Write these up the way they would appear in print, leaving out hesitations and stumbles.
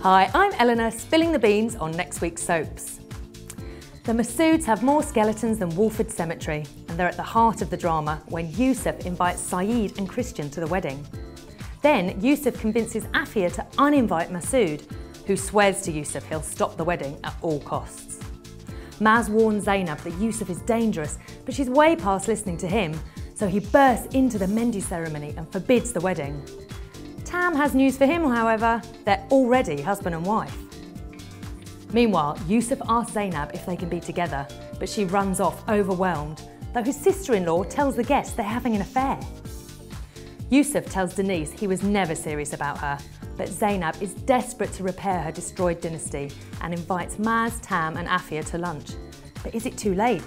Hi, I'm Eleanor, spilling the beans on next week's soaps. The Masouds have more skeletons than Wolford Cemetery, and they're at the heart of the drama when Yusuf invites Saeed and Christian to the wedding. Then Yusuf convinces Afia to uninvite Masood, who swears to Yusuf he'll stop the wedding at all costs. Maz warns Zainab that Yusuf is dangerous, but she's way past listening to him, so he bursts into the Mendi ceremony and forbids the wedding. Tam has news for him, however. They're already husband and wife. Meanwhile, Yusuf asks Zainab if they can be together, but she runs off overwhelmed, though his sister-in-law tells the guests they're having an affair. Yusuf tells Denise he was never serious about her, but Zainab is desperate to repair her destroyed dynasty and invites Maz, Tam and Afia to lunch. But is it too late?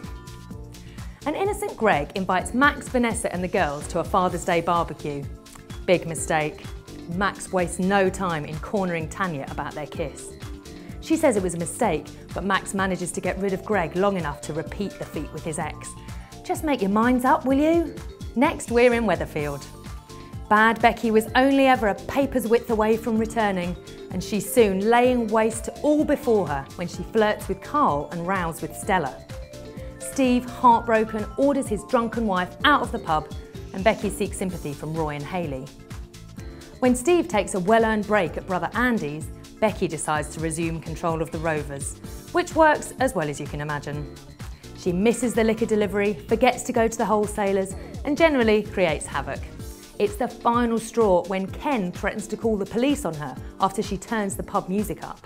An innocent Greg invites Max, Vanessa and the girls to a Father's Day barbecue. Big mistake. Max wastes no time in cornering Tanya about their kiss. She says it was a mistake, but Max manages to get rid of Greg long enough to repeat the feat with his ex. Just make your minds up, will you? Next, we're in Weatherfield. Bad Becky was only ever a paper's width away from returning, and she's soon laying waste to all before her when she flirts with Carl and rows with Stella. Steve, heartbroken, orders his drunken wife out of the pub, and Becky seeks sympathy from Roy and Hayley. When Steve takes a well-earned break at brother Andy's, Becky decides to resume control of the Rovers, which works as well as you can imagine. She misses the liquor delivery, forgets to go to the wholesalers, and generally creates havoc. It's the final straw when Ken threatens to call the police on her after she turns the pub music up.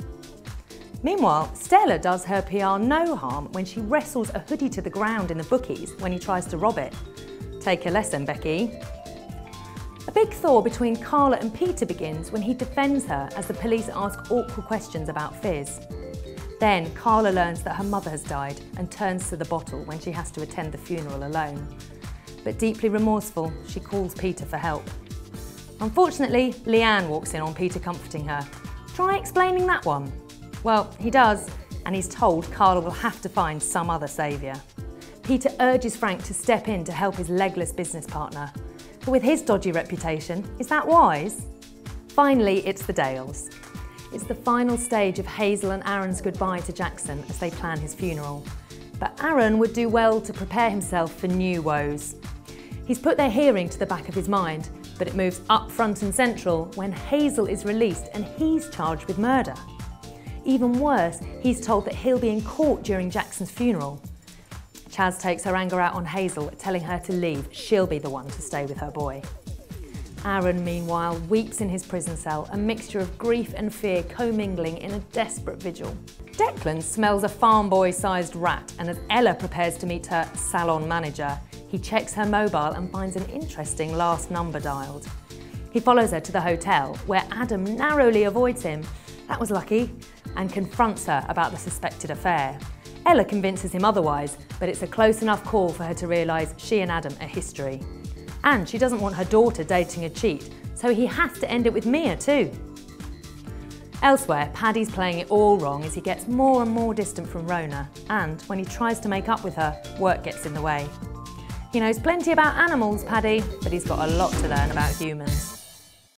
Meanwhile, Stella does her PR no harm when she wrestles a hoodie to the ground in the bookies when he tries to rob it. Take a lesson, Becky. A big thaw between Carla and Peter begins when he defends her as the police ask awkward questions about Fizz. Then Carla learns that her mother has died and turns to the bottle when she has to attend the funeral alone. But deeply remorseful, she calls Peter for help. Unfortunately, Leanne walks in on Peter comforting her. Try explaining that one. Well, he does, and he's told Carla will have to find some other saviour. Peter urges Frank to step in to help his legless business partner. But with his dodgy reputation, is that wise? Finally, it's the Dales. It's the final stage of Hazel and Aaron's goodbye to Jackson as they plan his funeral. But Aaron would do well to prepare himself for new woes. He's put their hearing to the back of his mind, but it moves up front and central when Hazel is released and he's charged with murder. Even worse, he's told that he'll be in court during Jackson's funeral. Chaz takes her anger out on Hazel, telling her to leave. She'll be the one to stay with her boy. Aaron, meanwhile, weeps in his prison cell, a mixture of grief and fear commingling in a desperate vigil. Declan smells a farm boy-sized rat, and as Ella prepares to meet her salon manager, he checks her mobile and finds an interesting last number dialed. He follows her to the hotel, where Adam narrowly avoids him, that was lucky, and confronts her about the suspected affair. Ella convinces him otherwise, but it's a close enough call for her to realise she and Adam are history. And she doesn't want her daughter dating a cheat, so he has to end it with Mia too. Elsewhere, Paddy's playing it all wrong as he gets more and more distant from Rona, and when he tries to make up with her, work gets in the way. He knows plenty about animals, Paddy, but he's got a lot to learn about humans.